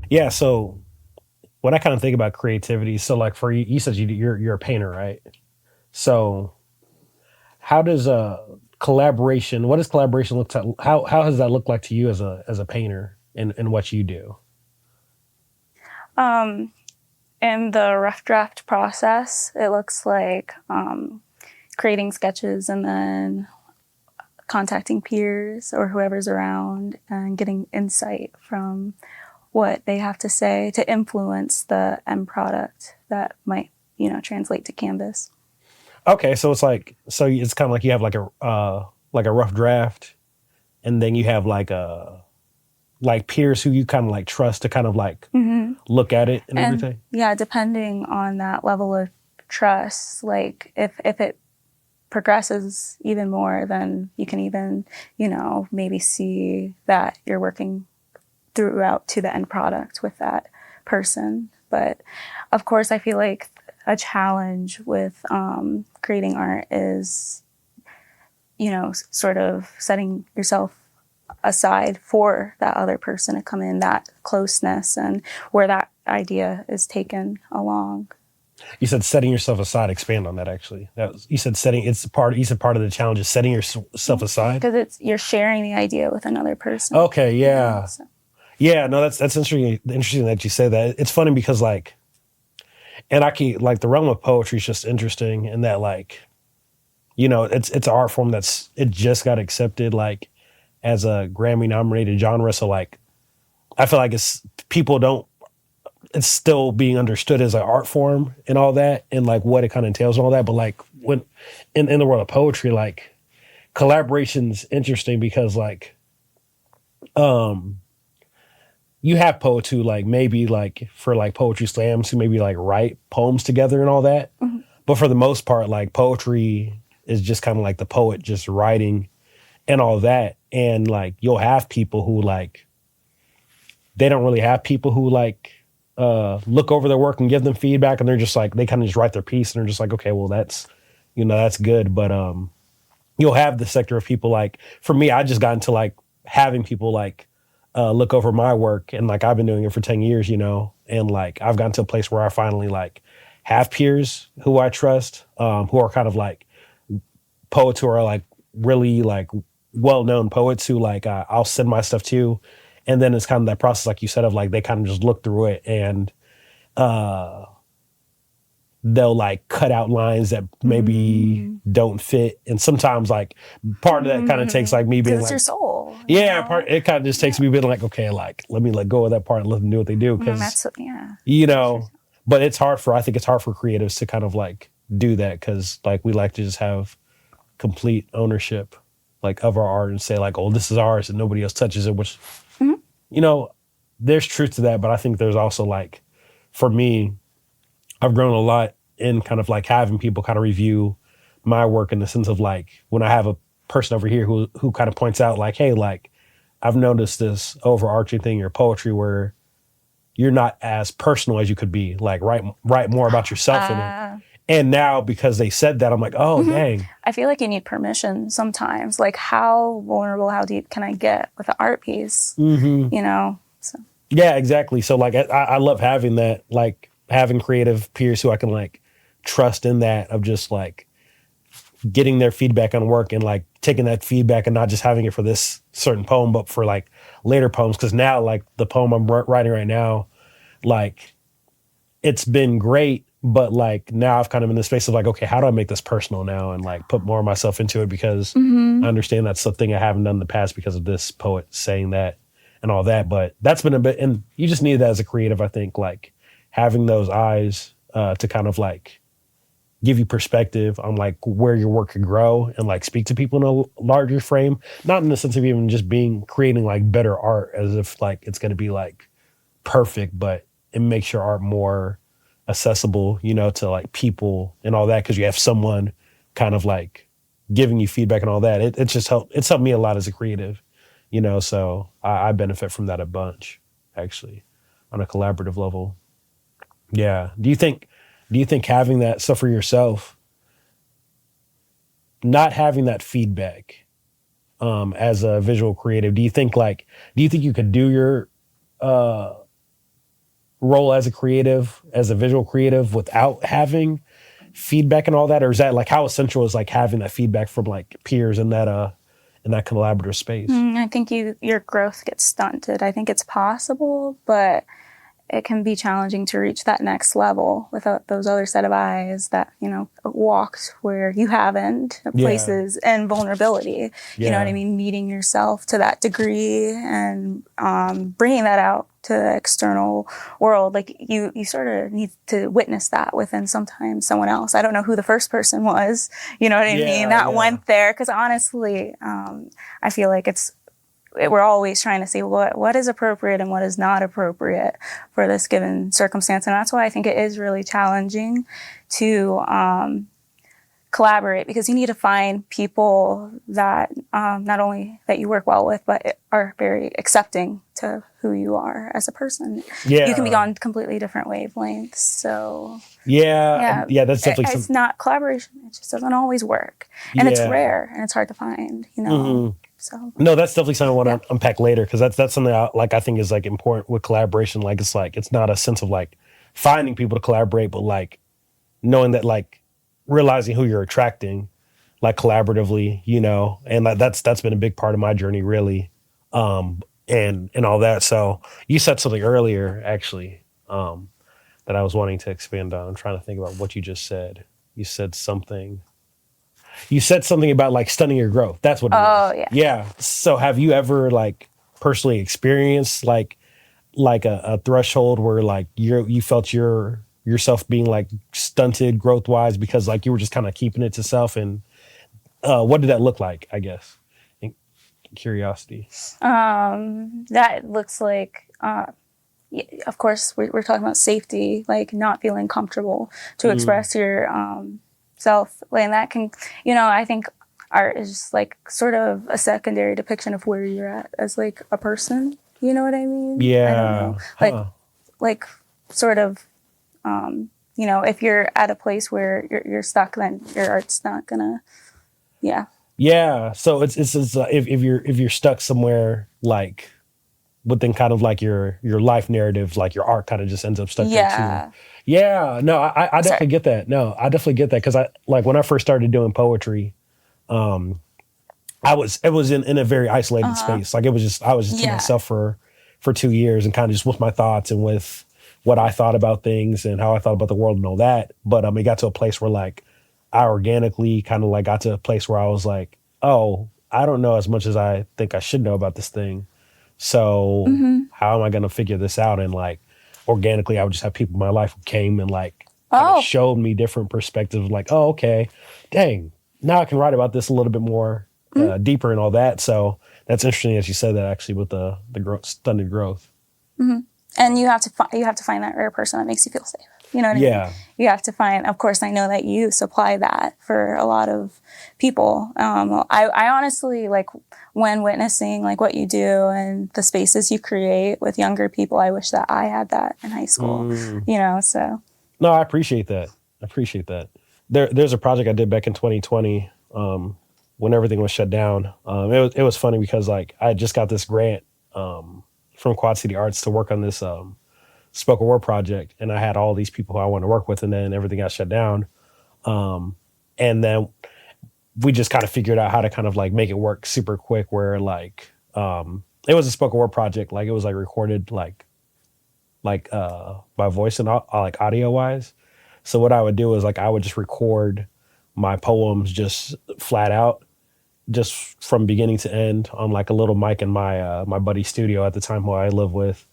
Yeah. So when I kind of think about creativity, so like for you, you said you're a painter, right? So how does collaboration? What does collaboration look to? How does that look like to you as a painter in what you do? Um, in the rough draft process, it looks like creating sketches and then contacting peers or whoever's around and getting insight from what they have to say to influence the end product that might, translate to canvas. Okay, so it's kind of like you have like a rough draft, and then you have like peers who you kind of like trust to kind of like Mm-hmm. look at it and And everything. yeah, depending on that level of trust, like if it progresses even more, then you can even, maybe see that you're working throughout to the end product with that person. But of course, I feel like a challenge with creating art is, sort of setting yourself aside for that other person to come in, that closeness and where that idea is taken along. You said setting yourself aside. Expand on that. Actually, you said setting. It's part. You said part of the challenge is setting yourself aside. Because it's you're sharing the idea with another person. Okay, Yeah. yeah, So. yeah. No, that's interesting. Interesting that you say that. It's funny because like, and I can like the realm of poetry is just interesting in that like, it's an art form it just got accepted like as a Grammy nominated genre. So like, I feel like people don't it's still being understood as an art form and all that and like what it kind of entails and all that. But like when in the world of poetry, like collaboration's interesting because like um you have poets who like maybe like for like poetry slams who maybe like write poems together and all that. Mhm. But for the most part, like poetry is just kind of like the poet just writing and all that. And like you'll have people who like they don't really have people who like look over their work and give them feedback and they're just like they kind of just write their piece and they're just like okay well that's good but you'll have the sector of people like for me I just got into like having people like look over my work and like I've been doing it for 10 years and like I've gotten to a place where I finally like have peers who I trust who are kind of like poets who are like really like well-known poets who like I'll send my stuff to and then it's kind of that process like you said of like they kind of just look through it and uh they'll like cut out lines that maybe Mm-hmm. don't fit and sometimes like part of that kind of takes like me Because being it's your like soul, yeah part it kind of just takes Yeah. me being like okay like let me let go of that part and let them do what they do because That's yeah. you That's your know but I think it's hard for creatives to kind of like do that because like we like to just have complete ownership like of our art and say like, oh, this is ours and nobody else touches it, which, Mhm. you know, there's truth to that. But I think there's also like, for me, I've grown a lot in kind of like having people kind of review my work in the sense of like when I have a person over here who kind of points out like, hey, like I've noticed this overarching thing in your poetry where you're not as personal as you could be. Like write more about yourself in it. Uh, And now because they said that, I'm like, oh mhm. dang. I feel like you need permission sometimes. Like, how vulnerable, how deep can I get with an art piece? Hmm. So. Yeah, exactly. So like I love having that, like having creative peers who I can like trust in that of just like getting their feedback on work and like taking that feedback and not just having it for this certain poem, but for like later poems. Cause now like the poem I'm writing right now, like it's been great, but like now I've kind of in the space of like, okay, how do I make this personal now and like put more of myself into it because I Mm-hmm. understand that's something I haven't done in the past because of this poet saying that and all that. But that's been a bit, and you just need that as a creative, I think, like having those eyes to kind of like give you perspective on like where your work could grow and like speak to people in a larger frame, not in the sense of even just creating like better art as if like it's going to be like perfect, but it makes your art more accessible, to like people and all that because you have someone kind of like giving you feedback and all that. It's helped me a lot as a creative, so I benefit from that a bunch, actually, on a collaborative level. Yeah. Do you think having that stuff for yourself, not having that feedback, as a visual creative, do you think you could do your uh role as a creative, as a visual creative, without having feedback and all that? Or is that like how essential is like having that feedback from like peers in that collaborative space? I think your growth gets stunted. I think it's possible, but it can be challenging to reach that next level without those other set of eyes that, walked where you haven't, Yeah. places and vulnerability. You know what I Yeah. mean? Meeting yourself to that degree and bringing that out to the external world. Like you sort of need to witness that within sometimes someone else. I don't know who the first person was, you know what I mean, Yeah. that Yeah. went there. Because honestly, I feel like we're always trying to see what is appropriate and what is not appropriate for this given circumstance. And that's why I think it is really challenging to collaborate, because you need to find people that not only that you work well with, but are very accepting to who you are as a person. You can be Yeah. on completely different wavelengths. So Yeah. yeah, Yeah. That's definitely it's some. not collaboration. It just doesn't always work. And it's Yeah. rare and it's hard to find, Hmm. So No, that's definitely something I want yeah. to unpack later, because that's something I think is like important with collaboration. Like it's not a sense of like finding people to collaborate, but like knowing that, like realizing who you're attracting, like collaboratively, and like that's been a big part of my journey, really, and all that. So you said something earlier, actually, that I was wanting to expand on. I'm trying to think about what you just said. You said something. You said something about like stunning your growth. That's what it Oh is. yeah. Yeah. So have you ever like personally experienced like a threshold where like you felt yourself being like stunted growth wise because like you were just kind of keeping it to self? And what did that look like, I guess? In curiosity. That looks like, of course, we're talking about safety, like not feeling comfortable to Mm, express your self. And that can, I think art is just like sort of a secondary depiction of where you're at as like a person. You know what I mean? I don't know. yeah. Huh. Like sort of, if you're at a place where you're stuck, then your art's not gonna, yeah. Yeah. So it's if you're stuck somewhere like within kind of like your life narrative, like your art kind of just ends up stuck there too. Yeah. Yeah, no, I Sorry. definitely get that. No, I definitely get that because I like when I first started doing poetry, it was in a very isolated space. Like I was just to Yeah. myself for 2 years and kind of just with my thoughts and with what I thought about things and how I thought about the world and all that. But it got to a place where like I organically kind of like got to a place where I was like, oh, I don't know as much as I think I should know about this thing. So how am I going to figure this out? And like organically, I would just have people in my life who came and like kind of Oh. showed me different perspectives. Like, oh, okay, dang, now I can write about this a little bit more deeper and all that. So that's interesting as you said that actually with the growth, stunted growth. And you have to find that rare person that makes you feel safe. You know what I mean? Yeah, You have to find. Of course, I know that you supply that for a lot of people. I honestly like when witnessing like what you do and the spaces you create with younger people. I wish that I had that in high school. So no, I appreciate that. I appreciate that. There's a project I did back in 2020 when everything was shut down. It was funny because like I just got this grant from Quad City Arts to work on this spoken word project, and I had all these people who I wanted to work with, and then everything got shut down. And then we just kind of figured out how to kind of like make it work super quick, where like it was a spoken word project, like it was like recorded by voice and like audio wise. So what I would do is like I would just record my poems just flat out, just from beginning to end on like a little mic in my buddy's studio at the time who I live with.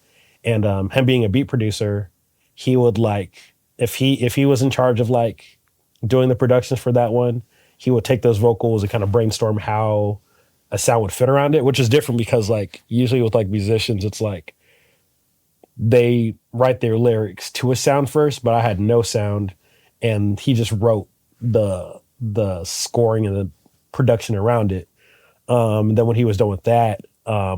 And him being a beat producer, he would like if he was in charge of like doing the productions for that one, he would take those vocals and kind of brainstorm how a sound would fit around it, which is different because like usually with like musicians, it's like they write their lyrics to a sound first, but I had no sound, and he just wrote the scoring and the production around it. Then when he was done with that,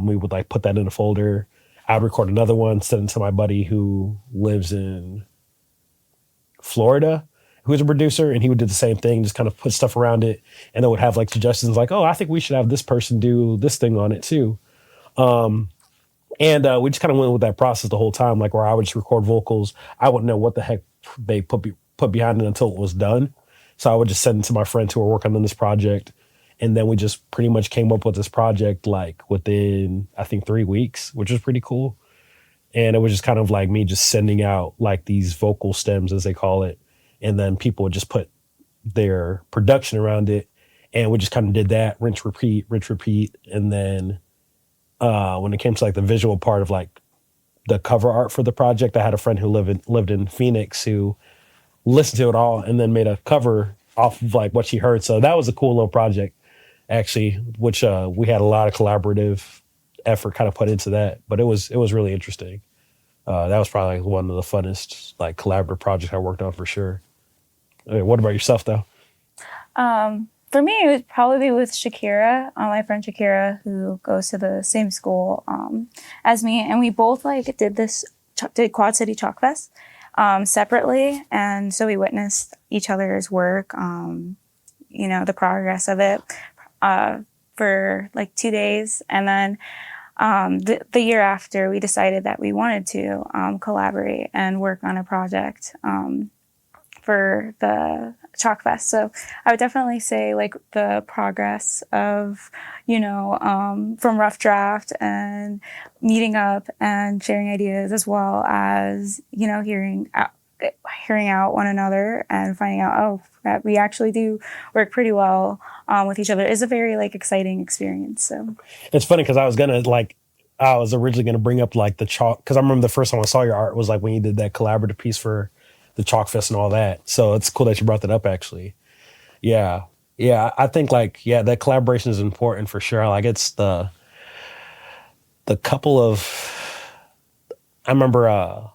we would like put that in a folder. I'd record another one, send it to my buddy who lives in Florida, who's a producer, and he would do the same thing, just kind of put stuff around it, and then would have like suggestions like, oh, I think we should have this person do this thing on it too. And we just kind of went with that process the whole time, like where I would just record vocals. I wouldn't know what the heck they put behind it until it was done. So I would just send it to my friends who were working on this project. And then we just pretty much came up with this project like within, I think, 3 weeks, which was pretty cool. And it was just kind of like me just sending out like these vocal stems, as they call it. And then people would just put their production around it. And we just kind of did that, rinse, repeat, rinse, repeat. And then when it came to like the visual part of like the cover art for the project, I had a friend who lived in Phoenix who listened to it all and then made a cover off of like what she heard. So that was a cool little project, actually, which we had a lot of collaborative effort kind of put into that. But it was really interesting. That was probably like one of the funnest like collaborative projects I worked on for sure. What about yourself though? For me, it would probably be with Shakira, my friend Shakira, who goes to the same school as me, and we both like did Quad City Chalk Fest separately, and so we witnessed each other's work, the progress of it for like 2 days, and then the year after, we decided that we wanted to collaborate and work on a project for the Chalk Fest. So I would definitely say like the progress of, from rough draft and meeting up and sharing ideas, as well as, hearing out one another and finding out, that we actually do work pretty well with each other, is a very like exciting experience. So It's funny because I was originally gonna bring up like the chalk, because I remember the first time I saw your art was like when you did that collaborative piece for the Chalk Fest and all that. So it's cool that you brought that up actually. Yeah. Yeah. I think like, yeah, that collaboration is important for sure. Like it's the couple of, I remember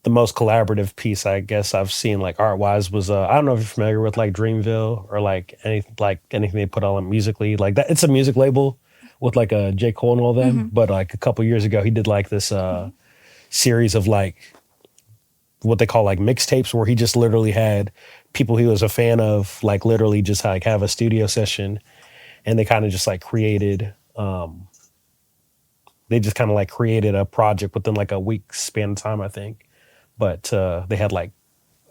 the most collaborative piece I guess I've seen like art wise was I don't know if you're familiar with like Dreamville or anything they put on musically like that. It's a music label with like a J. Cole and all them. But like a couple years ago he did like this series of like what they call like mixtapes, where he just literally had people he was a fan of like literally just like have a studio session, and they kind of just like created they just kind of like created a project within like a week span of time, I think. But they had like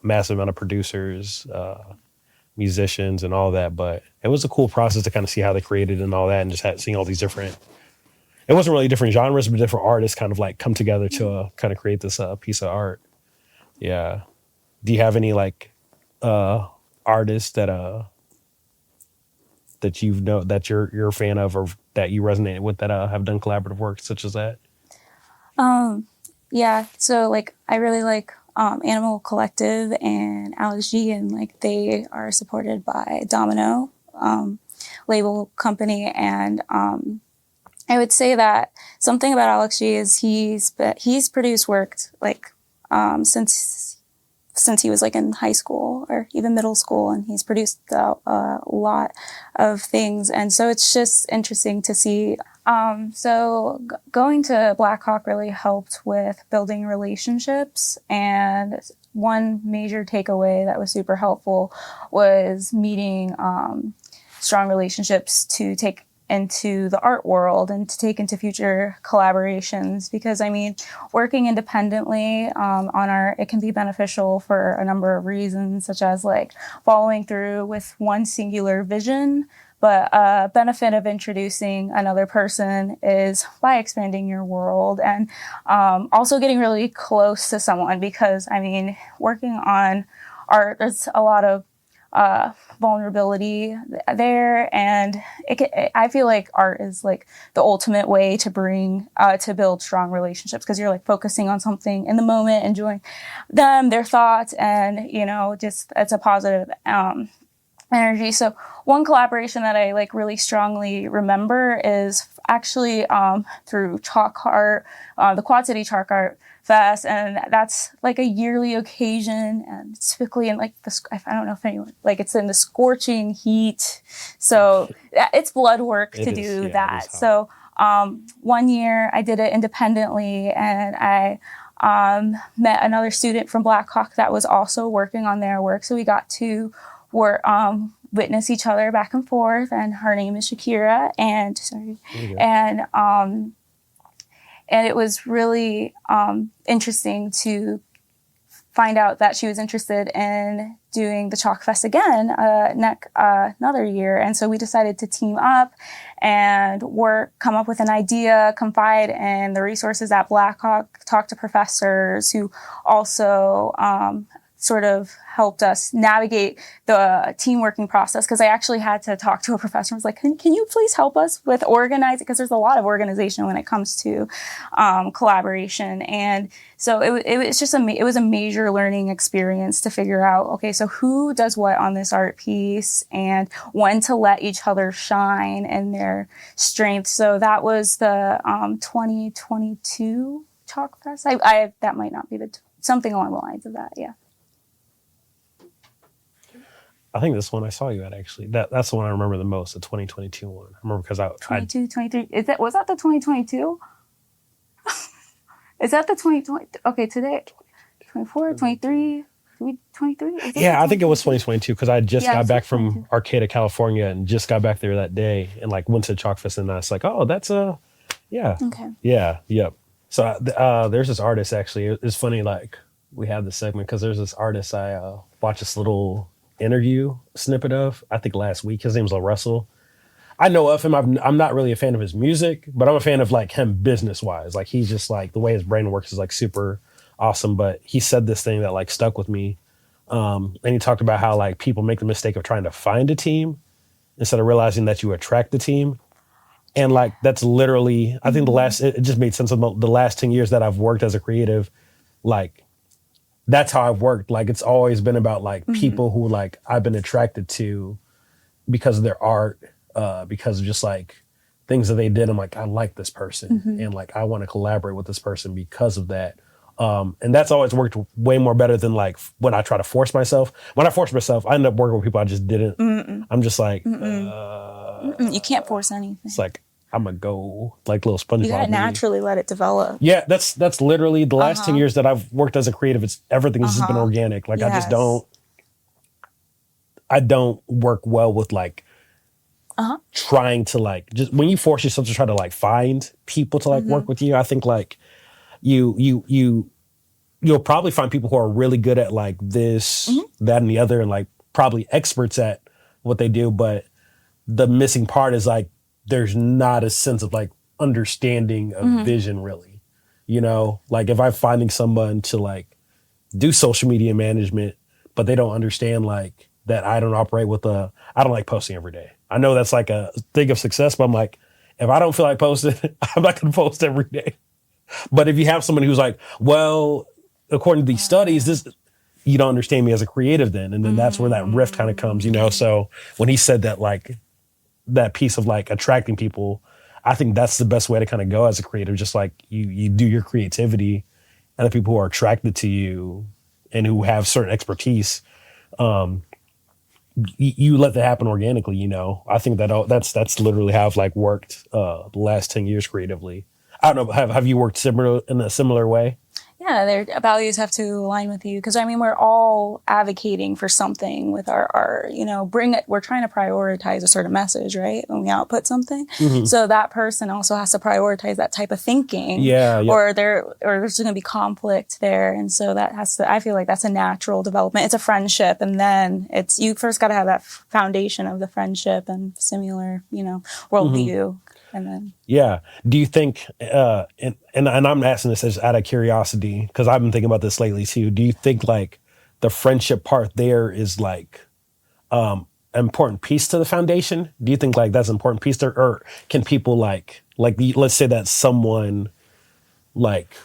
massive amount of producers, musicians and all that. But it was a cool process to kind of see how they created and all that, and just seeing all these different, it wasn't really different genres, but different artists kind of like come together to kind of create this piece of art. Yeah. Do you have any like artists that that you're a fan of or that you resonate with that have done collaborative work such as that? Yeah, so like I really like Animal Collective and Alex G, and like they are supported by Domino label company, and I would say that something about Alex G is he's produced work like since he was like in high school or even middle school, and he's produced a lot of things, and so it's just interesting to see. Going to Black Hawk really helped with building relationships, and one major takeaway that was super helpful was meeting strong relationships to take into the art world and to take into future collaborations, because I mean, working independently on art, it can be beneficial for a number of reasons, such as like following through with one singular vision. But a benefit of introducing another person is by expanding your world, and also getting really close to someone, because I mean, working on art, there's a lot of vulnerability there, and I feel like art is like the ultimate way to to build strong relationships, because you're like focusing on something in the moment, enjoying their thoughts, and just it's a positive energy. So one collaboration that I like really strongly remember is actually through Chalk Art, the Quad City Chalk Art Fest, and that's like a yearly occasion, and typically in like I don't know if anyone like it's in the scorching heat, so it's blood work to do that. So one year I did it independently, and I met another student from Black Hawk that was also working on their work, so we got to witness each other back and forth, and her name is Shakira, and And it was really interesting to find out that she was interested in doing the Chalk Fest again another year. And so we decided to team up and come up with an idea, confide in the resources at Blackhawk, talk to professors who also sort of helped us navigate the team working process. Because I actually had to talk to a professor. I was like, can you please help us with organizing? Because there's a lot of organization when it comes to collaboration. And so it was a major learning experience to figure out, okay, so who does what on this art piece and when to let each other shine in their strengths. So that was the 2022 Chalk Fest. That might not be something along the lines of that. Yeah. I think this one I saw you at, actually. That's the one I remember the most, the 2022 one. I remember because 22, 23. Was that the 2022? Is that the 2020? Okay, today, 24, 23, 23? Yeah, I think it was 2022 because I just got back from 2022. Arcata, California, and just got back there that day and like went to Chalk Fest, and I was like, oh, that's yeah. Okay. Yeah, yep. So there's this artist, actually. It's funny, like, we have this segment because there's this artist I watched this little interview snippet of, I think last week. His name's Russell. I know of him. I'm not really a fan of his music, but I'm a fan of like him business wise. Like he's just like, the way his brain works is like super awesome. But he said this thing that like stuck with me. And he talked about how like people make the mistake of trying to find a team instead of realizing that you attract the team. And like, that's literally, I think it just made sense of the last 10 years that I've worked as a creative. Like, that's how I've worked. Like, it's always been about like people who like I've been attracted to because of their art, because of just like things that they did. I'm like, I like this person and like I want to collaborate with this person because of that. And that's always worked way more better than like when I try to force myself. When I force myself, I end up working with people I just didn't. I'm just like, You can't force anything. it's like, I'm gonna go like little SpongeBob. You gotta naturally let it develop. Yeah, that's literally the last 10 years that I've worked as a creative. Everything's just been organic. Like I don't work well with like trying to like, just when you force yourself to try to like find people to like work with you. I think like you'll probably find people who are really good at like this, that, and the other, and like probably experts at what they do. But the missing part is like, there's not a sense of like understanding of vision, really. You know, like if I'm finding someone to like do social media management, but they don't understand like that I don't operate with I don't like posting every day. I know that's like a thing of success, but I'm like, if I don't feel like posting, I'm not going to post every day. But if you have someone who's like, well, according to these studies, you don't understand me as a creative then. And then that's where that rift kind of comes, you know? So when he said that, like, that piece of like attracting people, I think that's the best way to kind of go as a creative. Just like you do your creativity, and the people who are attracted to you and who have certain expertise, you let that happen organically. You know, I think that's literally how I've like worked the last 10 years creatively. I don't know. Have you worked in a similar way? Yeah, their values have to align with you, because I mean, we're all advocating for something with our art. You know, we're trying to prioritize a certain message, right? When we output something, so that person also has to prioritize that type of thinking. Yeah. Or there's going to be conflict there, and so that has to. I feel like that's a natural development. It's a friendship, and then you first got to have that foundation of the friendship and similar, worldview. And then, yeah. Do you think, and I'm asking this as out of curiosity, because I've been thinking about this lately too. Do you think like the friendship part there is like an important piece to the foundation? Do you think like that's an important piece there, or can people like let's say that someone like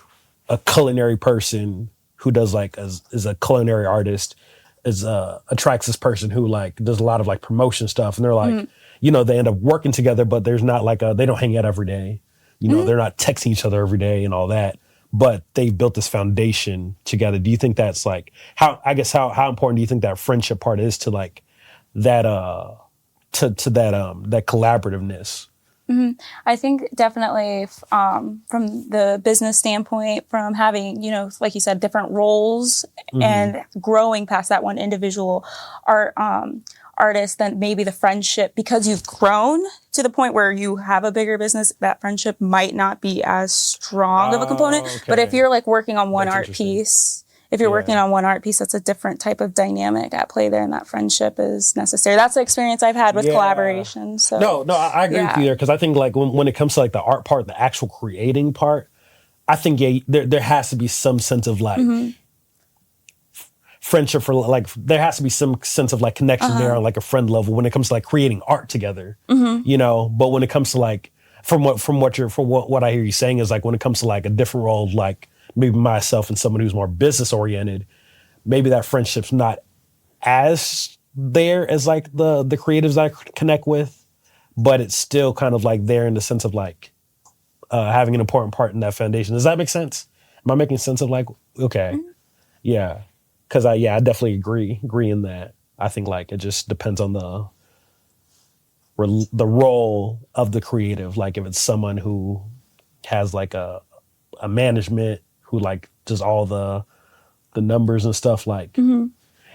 a culinary person who does like is a culinary artist attracts this person who like does a lot of like promotion stuff, and they're like, they end up working together, but there's not like they don't hang out every day. They're not texting each other every day and all that, but they've built this foundation together. Do you think that's like how important do you think that friendship part is to like that to that collaborativeness? I think definitely from the business standpoint, from having, like you said, different roles and growing past that one individual artist, then maybe the friendship, because you've grown to the point where you have a bigger business, that friendship might not be as strong of a component. Okay. But if you're like working on one That's art interesting. piece, if you're working on one art piece, that's a different type of dynamic at play there, and that friendship is necessary. That's the experience I've had with collaboration. So no, I agree with you there, because I think like when it comes to like the art part, the actual creating part, I think there has to be some sense of like friendship, for like there has to be some sense of like connection there on like a friend level when it comes to like creating art together, you know. But when it comes to like from what I hear you saying is like when it comes to like a different role, like maybe myself and someone who's more business oriented, maybe that friendship's not as there as like the creatives I connect with, but it's still kind of like there in the sense of like having an important part in that foundation. Does that make sense? Am I making sense of like, okay, yeah. Cause I definitely agree in that. I think like it just depends on the role of the creative. Like if it's someone who has like a management who like does all the numbers and stuff, like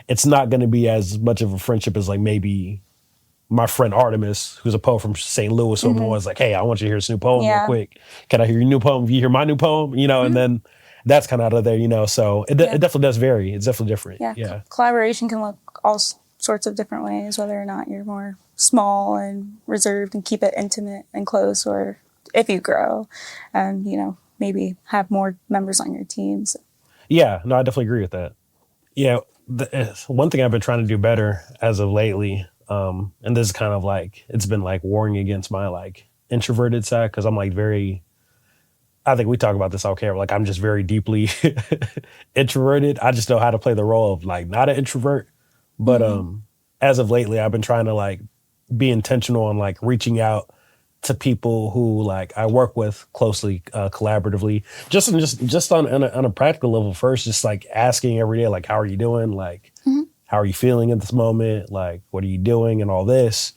it's not going to be as much of a friendship as like maybe my friend Artemis, who's a poet from St. Louis, who was like, hey, I want you to hear this new poem real quick. Can I hear your new poem? You hear my new poem? You know, and then that's kind of out of there, you know. So it definitely does vary. It's definitely different. Yeah. Collaboration can look all sorts of different ways, whether or not you're more small and reserved and keep it intimate and close, or if you grow and, you know, maybe have more members on your teams. Yeah, no, I definitely agree with that. Yeah, one thing I've been trying to do better as of lately, and this is kind of like, it's been like warring against my like introverted side, because I'm like very, I think we talk about this okay, like I'm just very deeply introverted. I just know how to play the role of like not an introvert. But as of lately, I've been trying to like be intentional on like reaching out to people who like I work with closely, collaboratively, just on a practical level first, just like asking every day, like, how are you doing? Like, how are you feeling at this moment? Like, what are you doing and all this?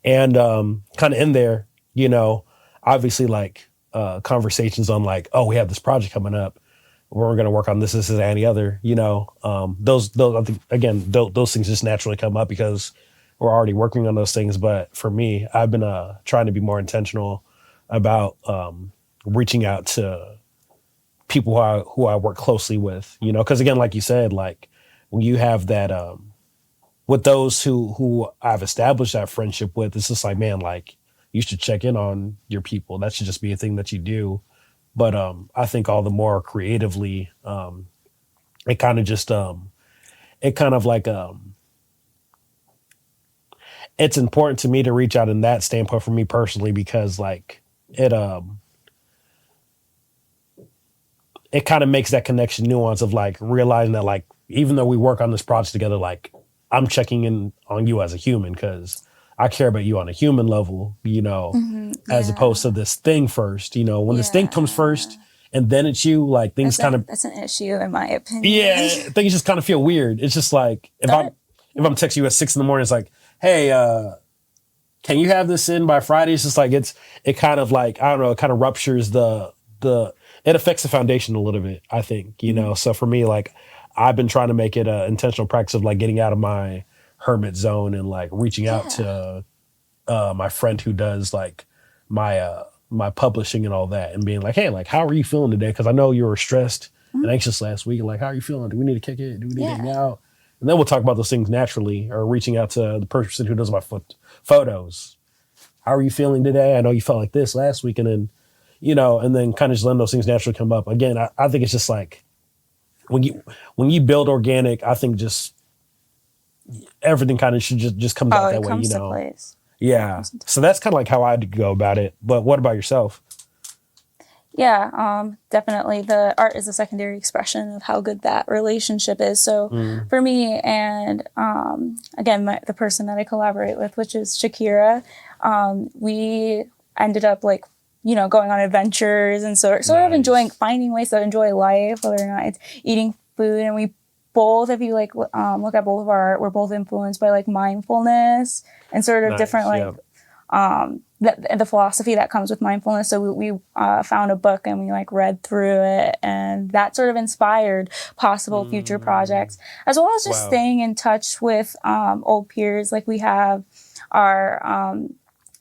And kind of in there, you know, obviously like conversations on like, oh, we have this project coming up. We're going to work on this, and any other, you know, those, I think, again, those things just naturally come up because we're already working on those things. But for me, I've been trying to be more intentional about reaching out to people who I work closely with, you know, because again, like you said, like when you have that with those who I've established that friendship with, it's just like, man, like you should check in on your people. That should just be a thing that you do. But I think all the more creatively, it kind of just it kind of like it's important to me to reach out in that standpoint for me personally, because like it kind of makes that connection nuance of like realizing that like even though we work on this project together, like I'm checking in on you as a human because I care about you on a human level, you know, as opposed to this thing first, you know, when this thing comes first and then it's you, like things That's an issue in my opinion. Yeah, things just kind of feel weird. It's just like if I'm texting you at 6 a.m, it's like, hey, can you have this in by Friday? It's just like it kind of like, I don't know, it kind of ruptures it affects the foundation a little bit, I think, you know. So for me, like I've been trying to make it an intentional practice of like getting out of my hermit zone and like reaching out to my friend who does like my publishing and all that, and being like, hey, like how are you feeling today? Because I know you were stressed and anxious last week. Like, how are you feeling? Do we need to kick it? Do we need to hang out? And then we'll talk about those things naturally, or reaching out to the person who does my photos. How are you feeling today? I know you felt like this last week, and then, you know, and then kind of just letting those things naturally come up. Again, I think it's just like when you build organic, I think just everything kind of should just comes out that way, you know. Place. Yeah. So that's kind of like how I'd go about it. But what about yourself? Yeah, definitely. The art is a secondary expression of how good that relationship is. So for me, and again, the person that I collaborate with, which is Shakira, we ended up like, you know, going on adventures and sort of enjoying, finding ways to enjoy life, whether or not it's eating food. And we both, if you like look at both of our art, we're both influenced by like mindfulness and sort of different like the philosophy that comes with mindfulness. So we found a book and we like read through it, and that sort of inspired possible future projects, as well as just Wow. staying in touch with old peers. Like we have our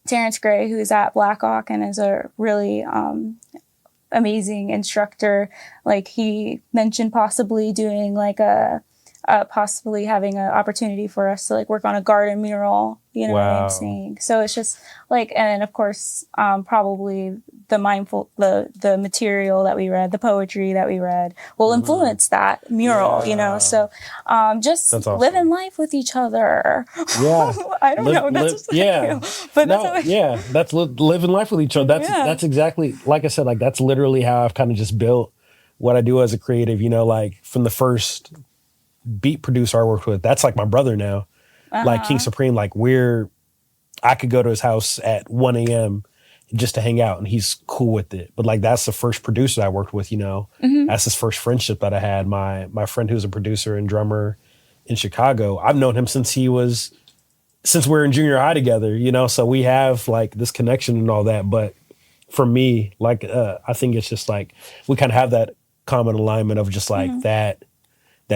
Terrence Gray, who's at Blackhawk and is a really amazing instructor. Like he mentioned possibly doing like possibly having an opportunity for us to like work on a garden mural, you know what I'm saying? So it's just like, and of course, probably the material that we read, the poetry that we read will influence that mural, you know? So, just awesome. living life with each other. Yeah. I don't know. That's just yeah. but No, that's yeah. That's living life with each other. That's exactly, like I said, like that's literally how I've kind of just built what I do as a creative, you know, like from the first beat producer I worked with, that's like my brother now. Like King Supreme, like I could go to his house at 1 a.m. just to hang out and he's cool with it. But like that's the first producer I worked with, you know. That's his first friendship that I had. My friend who's a producer and drummer in Chicago, I've known him since we're in junior high together, you know, so we have like this connection and all that. But for me, like I think it's just like we kind of have that common alignment of just like that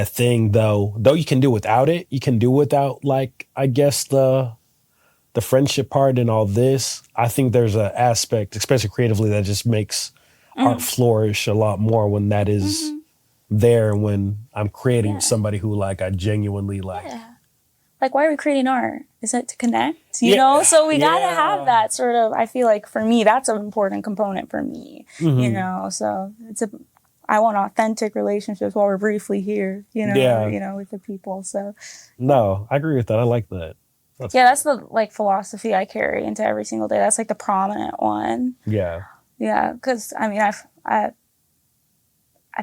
thing, though you can do without it. You can do without, like, I guess the friendship part and all this. I think there's an aspect, especially creatively, that just makes art flourish a lot more when that is there, when I'm creating somebody who like I genuinely like. Yeah. Like, why are we creating art? Is it to connect? You know? So we gotta have that sort of, I feel like for me, that's an important component for me, you know? So I want authentic relationships while we're briefly here, you know, with the people. So no, I agree with that. I like that. That's the like philosophy I carry into every single day. That's like the prominent one. Yeah. Yeah, because I mean, I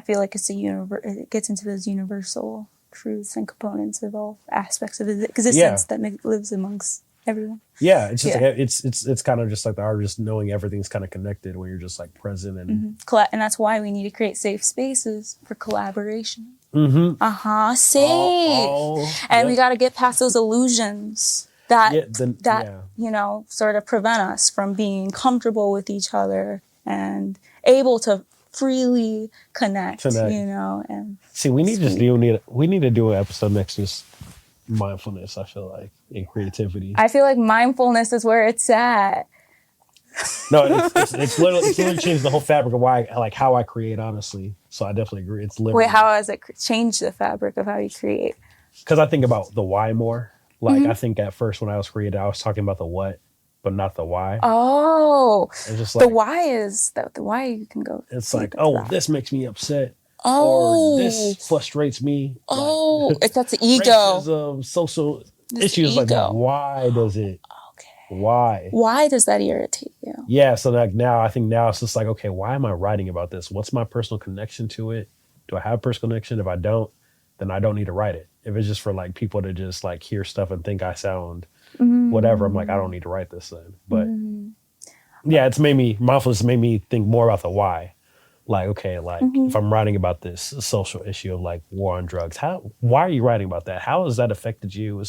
feel like it gets into those universal truths and components of all aspects of existence that lives amongst everyone. Yeah, it's just like it's kind of just like the art of just knowing everything's kind of connected when you're just like present and and that's why we need to create safe spaces for collaboration. Safe. And we got to get past those illusions that you know, sort of prevent us from being comfortable with each other and able to freely connect. You know. And see, we need to do an episode next just mindfulness. I feel like in creativity. I feel like mindfulness is where it's at. No, it's literally changed the whole fabric of how I create, honestly. So I definitely agree. It's literally. Wait, how has it changed the fabric of how you create? Because I think about the why more. Like I think at first when I was creating, I was talking about the what, but not the why. Oh, it's just like, the why is the why you can go. It's like, this makes me upset. Or this frustrates me. Oh, like, that's the ego. Racism, social issues. Like, why does it? Why? Why does that irritate you? Yeah, so like now, I think now it's just like, okay, why am I writing about this? What's my personal connection to it? Do I have a personal connection? If I don't, then I don't need to write it. If it's just for like people to just like hear stuff and think I sound whatever, I'm like, I don't need to write this then. But yeah, mindfulness made me think more about the why. Like, okay, like if I'm writing about this social issue of like war on drugs, why are you writing about that? How has that affected you?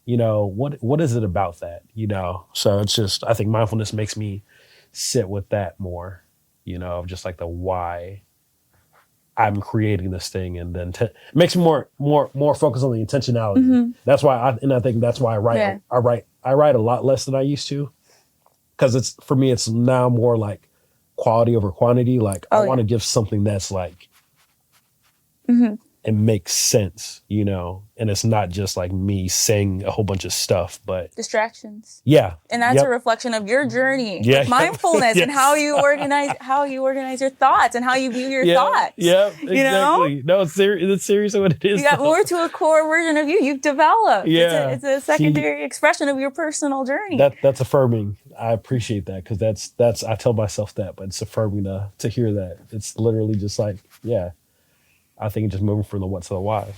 You know, what is it about that? You know, so it's just, I think mindfulness makes me sit with that more, you know, of just like the why I'm creating this thing, and then makes me more focused on the intentionality. That's why I think that's why I write. Yeah. I write a lot less than I used to, because for me it's now more like quality over quantity. Like I want to give something that's like it makes sense, you know, and it's not just like me saying a whole bunch of stuff, but distractions. Yeah. And that's a reflection of your journey with mindfulness and how you organize your thoughts and how you view your thoughts. Yeah, exactly. You know? No, it's seriously what it is. You got more to a core version of you've developed. Yeah. It's a secondary expression of your personal journey. That's affirming. I appreciate that, because that's I tell myself that, but it's affirming to hear that. It's literally just like, I think just moving from the what to the why.